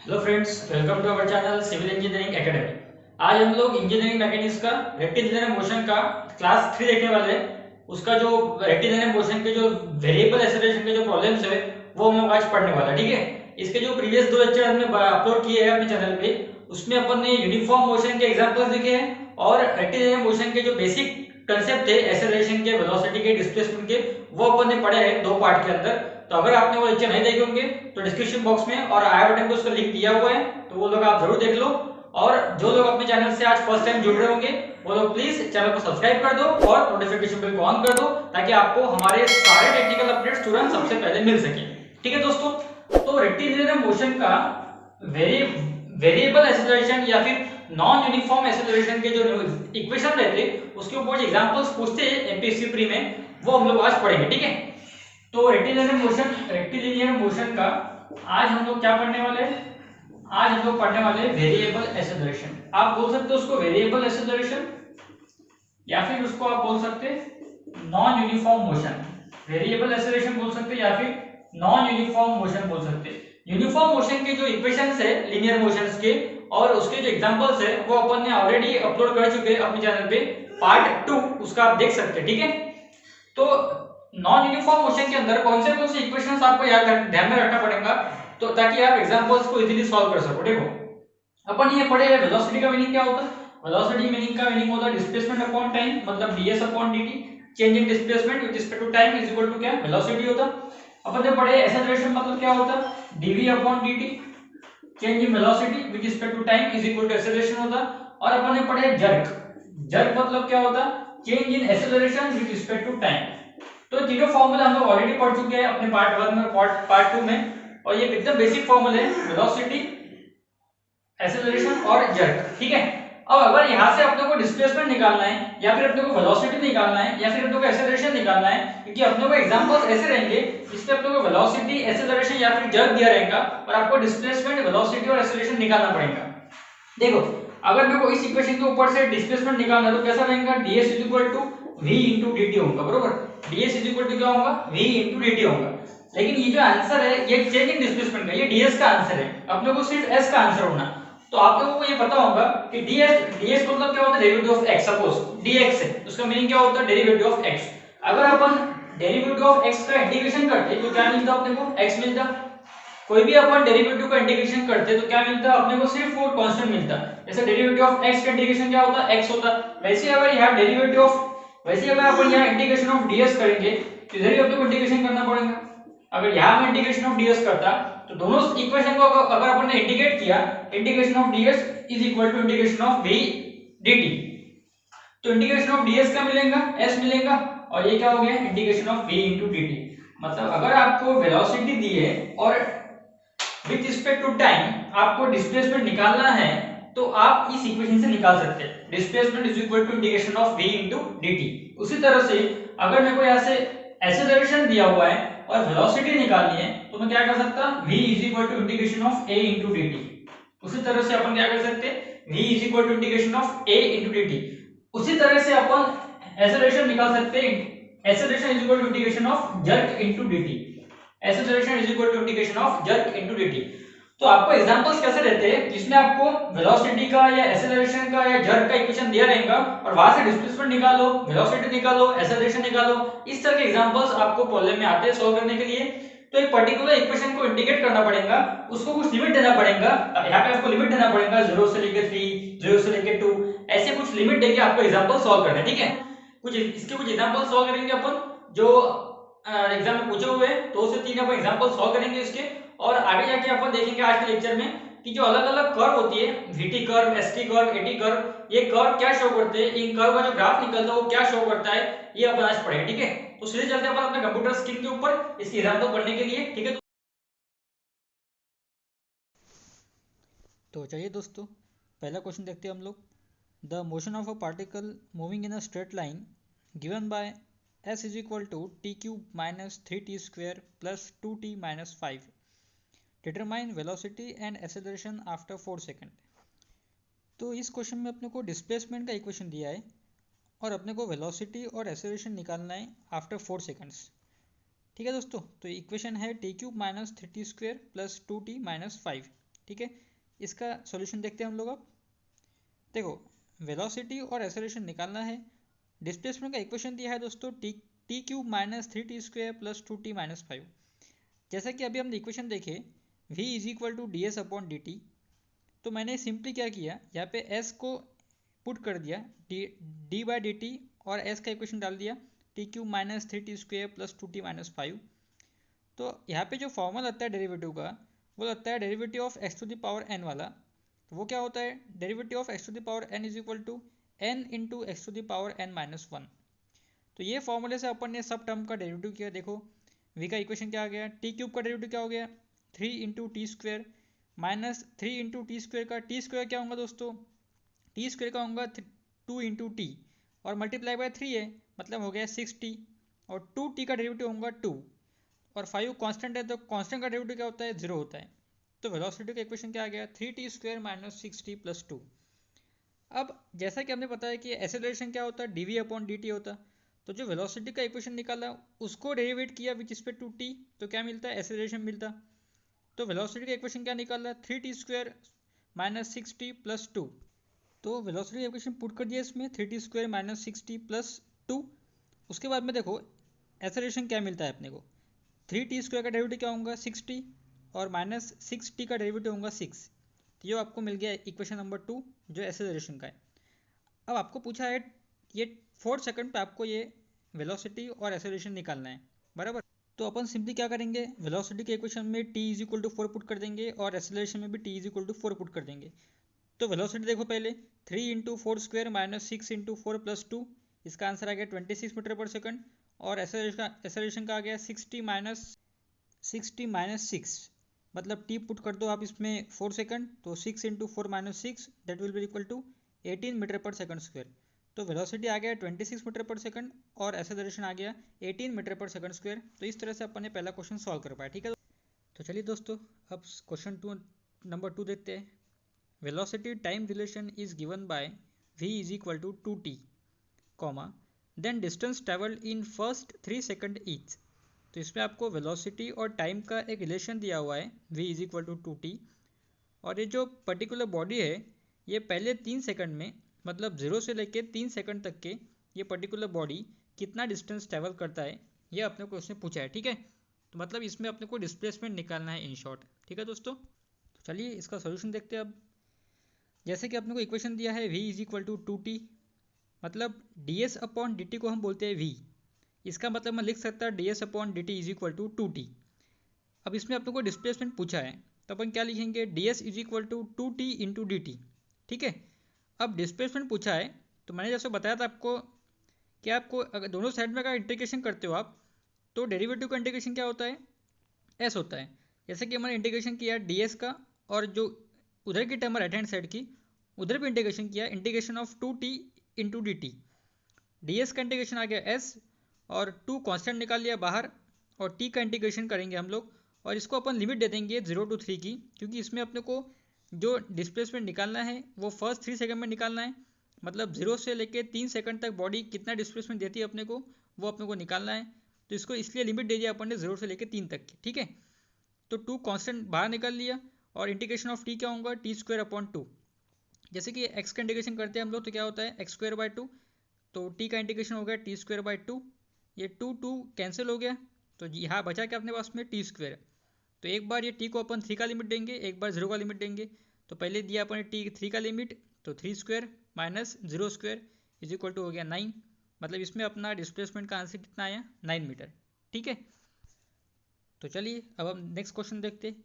Hello friends, welcome to our channel civil engineering academy. आज हम लोग इंजीनियरिंग मैकेनिक्स का रेक्टिलिनियर मोशन का क्लास 3 देखने वाले हैं। उसका जो रेक्टिलिनियर मोशन के जो वेरिएबल एक्सेलरेशन के जो प्रॉब्लम्स है वो हम लोग आज पढ़ने वाला है। ठीक है, इसके जो प्रीवियस 2 लेक्चर हमने अपलोड किए हैं अपने चैनल पे, उसमें अपन ने यूनिफॉर्म मोशन के एग्जांपल्स देखे हैं और रेक्टिलिनियर मोशन के जो बेसिक कंसेप्ट है एक्सेलरेशन के, वेलोसिटी के, डिस्प्लेसमेंट के, वो अपन ने पढ़े हैं 2 पार्ट के अंदर। तो अगर आपने वो लेक्चर नहीं देखे होंगे तो डिस्क्रिप्शन बॉक्स में और आई बटन पे उसका लिंक दिया हुआ है, तो वो लोग आप जरूर देख लो। और जो लोग अपने चैनल से आज फर्स्ट टाइम जुड़ रहे होंगे वो लोग प्लीज चैनल को सब्सक्राइब कर दो और नोटिफिकेशन बेल को ऑन कर दो, ताकि आपको हमारे सारे टेक्निकल अपडेट्स तुरंत सबसे पहले मिल सके। ठीक है दोस्तों, तो रेक्टिलिनियर मोशन का वेरिएबल एक्सेलरेशन या फिर नॉन यूनिफॉर्म एक्सेलरेशन के जो इक्वेशन रहते हैं उसके ऊपर जो एग्जांपल्स पूछते हैं एमपीएससी प्री में, वो हम लोग आज पढ़ेंगे। ठीक है, तो रेक्टिलिनियर मोशन का आज हम लोग क्या पढ़ने वाले हैं? आज हम लोग पढ़ने वाले हैं वेरिएबल एक्सेलरेशन। आप बोल सकते हो उसको वेरिएबल एक्सेलरेशन, या फिर उसको आप बोल सकते हैं non uniform motion. Variable acceleration बोल सकते हैं या फिर नॉन यूनिफॉर्म मोशन बोल सकते हैं। यूनिफॉर्म मोशन के जो इक्वेशंस है लीनियर मोशंस के और उसके जो एग्जांपल्स है वो अपन ने ऑलरेडी अपलोड कर चुके हैं अपने चैनल पे, पार्ट 2 उसका आप देख सकते हैं। ठीक है, तो नॉन यूनिफॉर्म मोशन के अंदर कौन से इक्वेशंस आपको ध्यान में रखना पड़ेगा, तो ताकि आप एग्जांपल्स को इजीली सॉल्व कर सको। देखो, अपन ये पढ़े वेलोसिटी का मीनिंग क्या होता है? वेलोसिटी मीनिंग का मीनिंग होता है डिस्प्लेसमेंट अपॉन टाइम, मतलब ds upon dt। Change in displacement with respect to time is equal to क्या? वेलोसिटी होता। अपन ने पढ़े एक्सेलरेशन मतलब क्या होता है? dv upon dt। Change in velocity with respect to time is equal to acceleration होता। और अपन ने पढ़े जर्क। जर्क मतलब क्या होता? Change in acceleration with respect to time. तो तीनों फॉर्मूला हम लोग ऑलरेडी पढ़ चुके हैं अपने पार्ट 1 में, पार्ट 2 में, और ये एकदम बेसिक फॉर्मूले हैं, वेलोसिटी, एक्सेलरेशन और जर्क। ठीक है, अब अगर यहां से अपने को डिस्प्लेसमेंट निकालना है या फिर अपने को वेलोसिटी निकालना है या फिर अपने को एक्सेलरेशन निकालना है, क्योंकि अपने को एग्जांपल्स ऐसे रहेंगे जिसमें अपने को वेलोसिटी, एक्सेलरेशन या फिर जर्क दिया रहेगा और आपको डिस्प्लेसमेंट, वेलोसिटी और एक्सेलरेशन निकालना पड़ेगा। देखो, अगर मेरे को इस इक्वेशन के ऊपर से डिस्प्लेसमेंट निकालना है तो कैसा रहेगा? ds v dt होगा, बरोबर। ds क्या होगा? v dt होगा। लेकिन ये जो आंसर है ये चेंज इन डिस्प्लेसमेंट का, ये ds का आंसर है, अपने को सिर्फ s का आंसर होना। तो आप लोगों को ये पता होगा कि ds मतलब क्या होता है? Derivative of x। Suppose dx है, उसका मीनिंग क्या होता है? Derivative of x। अगर अपन डेरिवेटिव ऑफ x का इंटीग्रेशन करते तो क्या मिलता अपने को? x मिलता। कोई भी अपन डेरिवेटिव का इंटीग्रेशन करते तो क्या मिलता अपने को? सिर्फ वो कांस्टेंट मिलता। जैसे डेरिवेटिव ऑफ x का इंटीग्रेशन क्या होता? x होता। वैसे अगर यहाँ डेरिवेटिव ऑफ, वैसे अगर अपन यहाँ इंटीग्रेशन ऑफ ds करेंगे तो इधर ही अपने को इंटीग्रेशन करना पड़ेगा। अगर यहाँ मैं इंटीग्रेशन ऑफ ds करता तो दोनों इक्वेशन को अगर अपन ने इंटीग्रेट किया, integration of ds is equal to integration of v dt। तो इंटीग्रेशन ऑफ ds क्या मिलेगा? s मिलेगा। और ये क्या हो गया? Integration of v dt। मतलब अगर आपको वेलोसिटी दी है और विथ रिस्पेक्ट टू टाइम आपको डिस्प्लेसमेंट निकालना है, तो आप इस इक्वेशन से निकाल सकते हैं। Displacement is equal to integration of v dt। उसी तरह से अगर मेरे को यहाँ से एक्सेलरेशन दिया हुआ है और वेलोसिटी निकालनी है तो मैं क्या कर सकता? v is equal to integration of a dt। उसी तरह से अपन क्या कर सकते हैं? v is equal to integration of a dt। उसी तरह से अपन एक्सेलरेशन निकाल सकते हैं। Acceleration is equal to integration of jerk dt। Acceleration is equal to integration of jerk into dt। तो आपको एग्जांपल्स कैसे रहते हैं जिसमें आपको वेलोसिटी का या एक्सेलरेशन का या जर्क का इक्वेशन दिया रहेगा और वहां से डिस्प्लेसमेंट निकालो, वेलोसिटी निकालो, एक्सेलरेशन निकालो। इस तरह के एग्जांपल्स आपको प्रॉब्लम में आते हैं सॉल्व करने के लिए। तो एक पर्टिकुलर इक्वेशन को इंटीग्रेट करना पड़ेगा, उसको कुछ लिमिट देना पड़ेगा। यहाँ पे आपको लिमिट देना पड़ेगा 0 से लेकर 3, 0 से लेकर 2, ऐसे कुछ लिमिट देके आपको एग्जांपल सॉल्व करना है। ठीक है, कुछ इसके कुछ एग्जांपल सॉल्व करेंगे अपन जो एग्जाम में पूछे हुए हैं। 2 से 3 अपन एग्जांपल सॉल्व करेंगे इसके, और आगे जाके अपन देखेंगे आज के लेक्चर में कि जो अलग अलग कर्व होती है, VT curve, ST curve, eighty curve, ये कर्व क्या शो करते हैं, इन कर्व का जो ग्राफ निकलता है वो क्या शो करता है, ये अपन आज पढ़ेंगे। ठीक है, तो सीधे चलते हैं अपन अपने कंप्यूटर स्क्रीन के ऊपर इसकी एग्जांपल पढ़ने के लिए। ठीक है, तो चलिए दोस्तों, पहला क्वेश्चन देखते हैं हम लोग। The motion of a particle moving in a straight line given by s is equal to t cube minus 3t square plus 2t minus 5। Determine velocity and acceleration after 4 second. तो इस question में अपने को displacement का equation दिया है और अपने को वेलोसिटी और एक्सेलरेशन निकालना है आफ्टर 4 सेकेंड्स। ठीक है दोस्तों, तो इक्वेशन है T cube minus 3t square plus 2t minus 5। ठीक है, इसका सॉल्यूशन देखते हैं हम लोग। अब देखो, वेलोसिटी और एक्सेलरेशन निकालना है। डिस्प्लेसमेंट का इक्वेशन दिया है दोस्तों t cube minus 3t² plus 2t minus 5। जैसा कि अभी हमने इक्वेशन देखे v is equal to d s upon d t, तो मैंने सिंपली क्या किया, यहाँ पे s को पुट कर दिया डी बाई डी टी और s का इक्वेशन डाल दिया T cube minus 3t² plus 2t minus 5। तो यहाँ पे जो फॉर्मूला लगता है डेरिवेटिव का, वो लगता है derivative of x to the power n वाला। तो वो क्या होता है, derivative of x to the power n is equal to n into x to the power n minus 1। तो ये फॉर्मूले से अपन ने सब टर्म का डेरिवेटिव किया। देखो v का इक्वेशन क्या आ गया, टी क्यूब का डेरिवेटिव क्या हो गया 3 into T square minus 3 into T square का टी स्क्वेयर क्या होगा दोस्तों, टी स्क्वेयर का होगा 2 इंटू टी और मल्टीप्लाई बाय 3 है, मतलब हो गया 6t और 2t का डेरिवेटिव होगा 2 और 5 कांस्टेंट है, तो कांस्टेंट का डेरिवेटिव क्या होता है, 0 होता है। तो वेलोसिटी का इक्वेशन क्या आ गया 3t² माइनस 6t प्लस 2। अब जैसा कि हमने बताया कि एक्सेलरेशन क्या होता है dv अपॉन dt होता, तो जो वेलोसिटी का इक्वेशन निकाला उसको डेरिवेट किया विच रिस्पेक्ट टू t, तो क्या मिलता है, एक्सेलरेशन मिलता। तो वेलोसिटी का इक्वेशन क्या निकाला 3t² माइनस 6t प्लस 2। तो वेलोसिटी का इक्वेशन पुट कर दिया इसमें 3t² माइनस 6t प्लस 2। उसके बाद में देखो एक्सेलरेशन क्या मिलता है अपने को, 3t² का डेरिवेटिव क्या होगा 6t और माइनस 6t का डेरिवेटिव होगा 6। तो ये आपको मिल गया इक्वेशन नंबर 2 जो एक्सेलरेशन का है। अब आपको पूछा है ये 4 सेकंड पे आपको ये वेलोसिटी और एक्सेलरेशन निकालना है, बराबर। तो अपन सिंपली क्या करेंगे, वेलोसिटी के इक्वेशन में t is equal to 4 put कर देंगे और एक्सेलरेशन में भी t is equal to 4 put कर देंगे। तो वेलोसिटी देखो पहले 3 into 4 square minus 6 into 4 plus 2, इसका आंसर आ गया 26 मीटर पर सेकंड। और एक्सेलरेशन का आ गया 60 माइनस 6, मतलब t पुट कर दो आप इसमें 4 सेकंड, तो 6 into 4 minus 6 that will be equal to 18 metre per second square. तो वेलोसिटी आ गया 26 मीटर पर सेकंड और एक्सेलरेशन आ गया 18 मीटर पर सेकंड स्क्वायर। तो इस तरह से अपन ने पहला क्वेश्चन सॉल्व कर पाया, ठीक है। तो चलिए दोस्तों अब क्वेश्चन नंबर 2 देखते हैं। Velocity time relation is given by v is equal to 2t, then distance travelled in first 3 second each. तो इसमें आपको वेलोसिटी और टाइम का एक रिलेशन दिया हुआ है v is equal to 2t, और ये जो पर्टिकुलर बॉडी है ये पहले 3 सेकंड में, मतलब 0 से लेके 3 सेकंड तक के ये पर्टिकुलर बॉडी कितना डिस्टेंस ट्रैवल करता है, ये अपने को इसने पूछा है, ठीक है। तो मतलब इसमें अपने को डिस्प्लेसमेंट निकालना है इन शॉर्ट, ठीक है दोस्तों। तो चलिए इसका सोल्यूशन देखते हैं। अब जैसे कि अपने को इक्वेशन दिया है v is equal to 2t, मतलब ds अपॉन dt को हम बोलते हैं v, इसका मतलब मैं लिख सकता d s upon d t is equal to 2t। अब इसमें अपने को डिस्प्लेसमेंट पूछा है तो अपन क्या लिखेंगे, d s is equal to 2t into D t, ठीक है। अब डिस्प्लेसमेंट पूछा है तो मैंने जैसे बताया था आपको कि आपको अगर दोनों साइड में अगर इंटीग्रेशन करते हो आप, तो डेरिवेटिव का इंटीग्रेशन क्या होता है, s होता है। जैसे कि मैंने इंटीग्रेशन किया डी एस का, और जो उधर की टर्म राइट हैंड साइड की उधर भी इंटीग्रेशन किया, integration of 2t into D T. D S का इंटीग्रेशन आ गया s और 2 कांस्टेंट निकाल लिया बाहर, और t का इंटीग्रेशन करेंगे हम लोग, और इसको अपन लिमिट दे देंगे 0 to 3 की, क्योंकि इसमें अपने को जो डिस्प्लेसमेंट निकालना है वो फर्स्ट 3 सेकंड में निकालना है, मतलब 0 से लेके 3 सेकंड तक बॉडी कितना डिस्प्लेसमेंट देती है अपने को, वो अपने को निकालना है। तो इसको इसलिए लिमिट दे दिया अपन ने 0 से लेके 3 तक की, ठीक है। तो 2 कांस्टेंट बाहर निकाल लिया और इंटीग्रेशन ऑफ t क्या होगा t² अपॉन 2। जैसे कि x का इंटीग्रेशन करते हैं हम लोग तो क्या होता है x² बाई 2, तो t का इंटीग्रेशन हो गया t² बाई 2, ये 2 कैंसिल हो गया, तो यहाँ बचा क्या अपने पास में t²। तो एक बार ये t को अपन 3 का लिमिट देंगे, एक बार 0 का लिमिट देंगे। तो पहले दिया अपन ने t 3 का लिमिट, तो 3² माइनस 0² इज इक्वल टू हो गया 9, मतलब इसमें अपना डिस्प्लेसमेंट का आंसर कितना आया 9 मीटर, ठीक है। तो चलिए अब हम नेक्स्ट क्वेश्चन देखते हैं।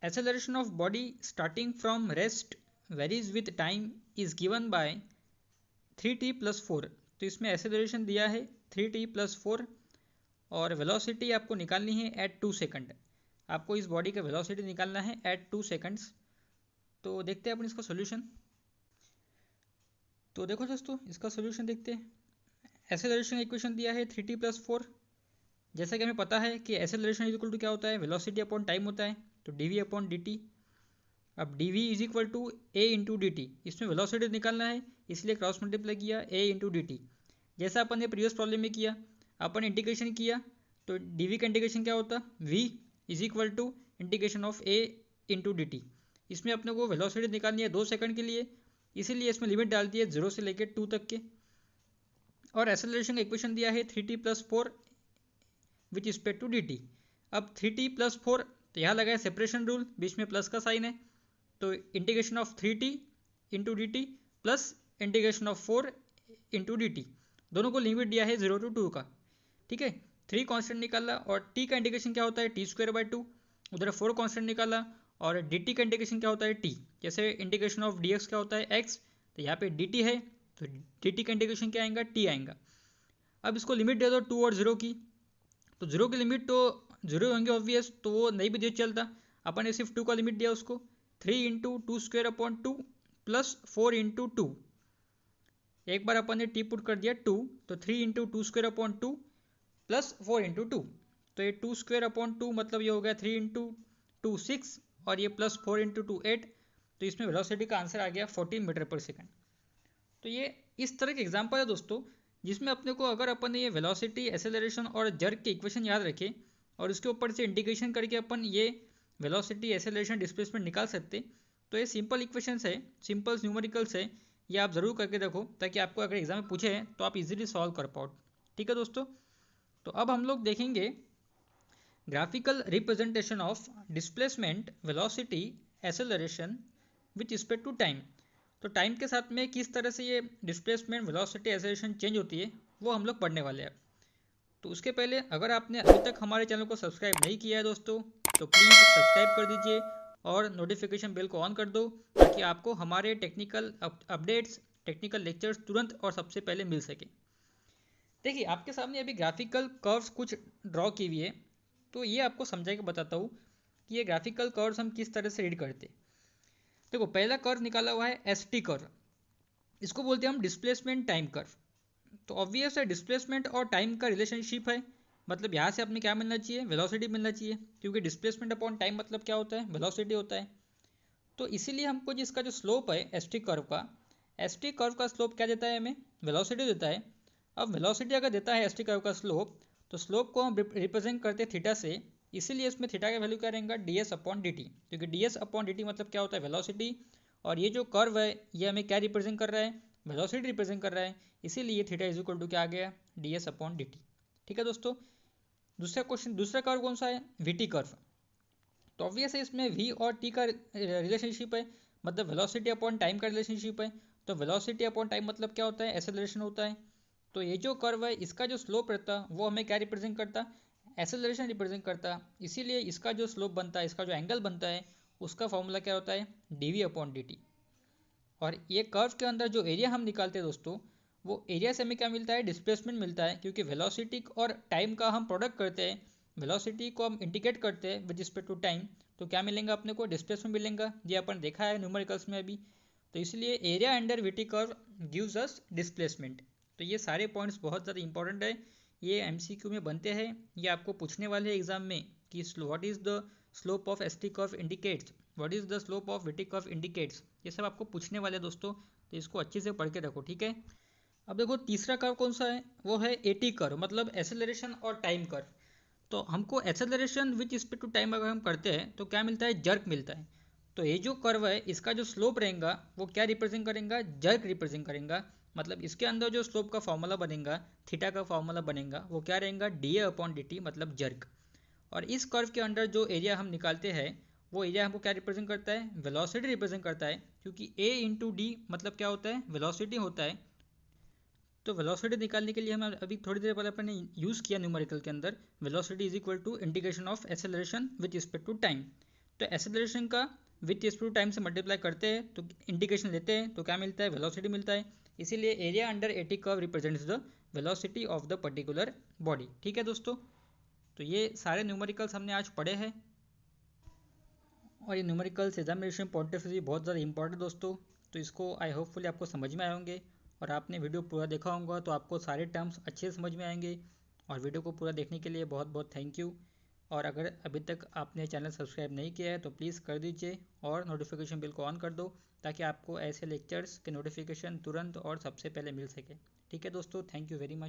Acceleration of body starting from rest varies with time is given bye 3t plus 4। तो इसमें एक्सेलरेशन दिया है 3t प्लस 4 और वेलोसिटी आपको निकालनी है एट 2 सेकंड। आपको इस बॉडी का वेलोसिटी निकालना है एट 2 सेकंड्स। तो देखते हैं अपन इसका सोल्यूशन। तो देखो दोस्तों इसका सोल्यूशन देखते हैं। एक्सेलरेशन इक्वेशन दिया है 3t प्लस 4। जैसा कि हमें पता है कि एक्सेलरेशन इज इक्वल टू क्या होता है, वेलोसिटी अपॉन टाइम होता है, तो dv अपॉन dt। अब dv is equal to a into D T, इसमें वेलोसिटी निकालना है इसलिए क्रॉस मल्टीप्लाई किया a इंटू डी टी। जैसा अपन ने प्रीवियस प्रॉब्लम में किया, अपन इंटीग्रेशन किया तो dv का इंटीग्रेशन क्या होता, v is equal to integration of a into D T. इसमें अपने को वेलोसिटी निकालनी है 2 सेकंड के लिए, इसीलिए इसमें लिमिट डाल दी है 0 से लेकर 2 तक के। और एक्सेलरेशन का इक्वेशन दिया है 3t+4 which respect to dt। अब 3t+4 तो यहाँ लगा है सेपरेशन रूल, बीच में प्लस का साइन है, तो integration of 3t into D T plus integration of 4 into D T, दोनों को लिमिट दिया है 0 to 2 का। ठीक है, 3 कांस्टेंट निकाला और t का इंटीग्रेशन क्या होता है t²/2, उधर 4 कांस्टेंट निकाला और dt का इंटीग्रेशन क्या होता है t, जैसे इंटीग्रेशन ऑफ dx क्या होता है x, तो यहाँ पे dt है तो dt का इंटीग्रेशन क्या आएगा t आएगा। अब इसको लिमिट दे दो 2 और 0 की, तो 0 की लिमिट तो 0 होंगे ऑब्वियस, तो वो नहीं भी दे चलता, अपन ने सिर्फ 2 का लिमिट दिया उसको, 3 इंटू 2² प्लस 4 इंटू 2, एक बार अपन ने टी पुट कर दिया 2, तो 3 इंटू 2² प्लस 4 इंटू 2, तो ये 2² मतलब ये हो गया 3 इंटू 2 6 और ये प्लस 4 इंटू 2 8, तो इसमें वेलोसिटी का आंसर आ गया 14 मीटर पर सेकंड। तो ये इस तरह के एग्जाम्पल है दोस्तों, जिसमें अपने को अगर अपन ने ये वेलोसिटी, एक्सेलरेशन और जर्क के इक्वेशन याद रखे और उसके ऊपर से इंटीग्रेशन करके अपन ये वेलोसिटी, एक्सेलरेशन, डिस्प्लेसमेंट निकाल सकते, तो ये सिंपल इक्वेशंस है, सिंपल न्यूमेरिकल्स है, ये आप ज़रूर करके देखो ताकि आपको अगर एग्जाम में पूछे तो आप इजीली सॉल्व कर पाओ। ठीक है दोस्तों, तो अब हम लोग देखेंगे graphical representation of displacement, velocity, acceleration with respect to time. तो टाइम के साथ में किस तरह से ये डिस्प्लेसमेंट, वेलोसिटी, एक्सेलरेशन चेंज होती है वो हम लोग पढ़ने वाले हैं। तो उसके पहले अगर आपने अभी तक हमारे चैनल को सब्सक्राइब नहीं किया है दोस्तों, तो प्लीज़ सब्सक्राइब कर दीजिए और नोटिफिकेशन बेल को ऑन कर दो ताकि आपको हमारे टेक्निकल अपडेट्स, टेक्निकल लेक्चर्स तुरंत और सबसे पहले मिल सके। देखिए आपके सामने अभी ग्राफिकल कर्व्स कुछ ड्रॉ की हुई है, तो ये आपको समझा के बताता हूँ कि ये ग्राफिकल कर्व्स हम किस तरह से रीड करते। देखो पहला कर्व निकाला हुआ है ST कर्व, इसको बोलते हैं हम डिस्प्लेसमेंट टाइम कर्व। तो ऑब्वियस है डिस्प्लेसमेंट और टाइम का रिलेशनशिप है, मतलब यहाँ से अपने क्या मिलना चाहिए, वेलोसिटी मिलना चाहिए, क्योंकि डिस्प्लेसमेंट अपॉन टाइम मतलब क्या होता है, वेलोसिटी होता है। तो इसीलिए हमको जिसका जो स्लोप है ST कर्व का स्लोप क्या देता है, हमें वेलोसिटी देता है। अब वेलोसिटी अगर देता है ST कर्व का स्लोप, तो स्लोप को हम रिप्रेजेंट करते हैं थीटा से, इसीलिए इसमें थीटा का वैल्यू क्या रहेगा ds/dt, क्योंकि ds/dt मतलब क्या होता है, वेलोसिटी, और ये जो कर्व है ये हमें क्या रिप्रेजेंट कर रहा है, वेलोसिटी रिप्रेजेंट कर रहा है, इसीलिए थीटा इज इक्वल टू क्या आ गया ds/dt। ठीक है दोस्तों, दूसरा कर्व कौन सा है, VT कर्व। तो ऑब्वियस है इसमें V और T का रिलेशनशिप है, मतलब वेलोसिटी अपॉन टाइम का रिलेशनशिप है। तो वेलोसिटी अपॉन टाइम मतलब क्या होता है, एक्सेलरेशन होता है। तो ये जो कर्व है इसका जो स्लोप रहता वो हमें क्या रिप्रेजेंट करता, एक्सेलरेशन रिप्रेजेंट करता, इसीलिए इसका जो स्लोप बनता है, इसका जो एंगल बनता है, उसका फॉर्मूला क्या होता है dV/dt। और ये कर्व के अंदर जो एरिया हम निकालते हैं दोस्तों, वो एरिया से हमें क्या मिलता है, डिस्प्लेसमेंट मिलता है, क्योंकि वेलोसिटी और टाइम का हम प्रोडक्ट करते हैं, वेलोसिटी को हम इंटीग्रेट करते हैं विद रिस्पेक्ट टू टाइम, तो क्या मिलेगा अपने को, डिस्प्लेसमेंट मिलेगा, ये अपन देखा है न्यूमेरिकल्स में अभी। तो इसलिए area under VT curve gives us displacement. तो ये सारे पॉइंट्स बहुत ज़्यादा इंपॉर्टेंट है, ये MCQ में बनते हैं, ये आपको पूछने वाले हैं एग्जाम में कि what is the slope of ST curve indicates, what is the slope of VT curve indicates, ये सब आपको पूछने वाले दोस्तों, तो इसको अच्छे से पढ़ के रखो। ठीक है, अब देखो तीसरा कर्व कौन सा है, वो है AT कर्व, मतलब एक्सेलरेशन और टाइम कर्व। तो हमको acceleration with respect to time अगर हम करते हैं तो क्या मिलता है, जर्क मिलता है। तो ये जो कर्व है इसका जो स्लोप रहेगा वो क्या रिप्रेजेंट करेगा, जर्क रिप्रेजेंट करेगा, मतलब इसके अंदर जो स्लोप का फॉर्मूला बनेगा, थीटा का फॉर्मूला बनेगा, वो क्या रहेगा dA/dt, मतलब जर्क। और इस कर्व के अंदर जो एरिया हम निकालते हैं वो एरिया हमको क्या रिप्रेजेंट करता है, वेलोसिटी रिप्रेजेंट करता है, क्योंकि A इंटू डी मतलब क्या होता है, वेलोसिटी होता है। तो वेलोसिटी निकालने के लिए हम अभी थोड़ी देर पहले अपने यूज़ किया न्यूमेरिकल के अंदर, velocity is equal to integration of acceleration with respect to time. तो एक्सेलरेशन का विथ रिस्पेक्ट टू टाइम से मल्टीप्लाई करते हैं तो इंटीग्रेशन लेते हैं तो क्या मिलता है, वेलोसिटी मिलता है, इसीलिए area under AT curve represents the velocity of the particular body. ठीक है दोस्तों, तो ये सारे न्यूमेरिकल्स हमने आज पढ़े हैं, और ये numericals examination point of view बहुत ज़्यादा इंपॉर्टेंट दोस्तों। तो इसको आई होपफुली आपको समझ में आए होंगे, और आपने वीडियो पूरा देखा होगा तो आपको सारे टर्म्स अच्छे से समझ में आएंगे। और वीडियो को पूरा देखने के लिए बहुत बहुत थैंक यू। और अगर अभी तक आपने चैनल सब्सक्राइब नहीं किया है तो प्लीज़ कर दीजिए और नोटिफिकेशन बिल को ऑन कर दो ताकि आपको ऐसे लेक्चर्स के नोटिफिकेशन तुरंत और सबसे पहले मिल सके। ठीक है दोस्तों, थैंक यू वेरी मच।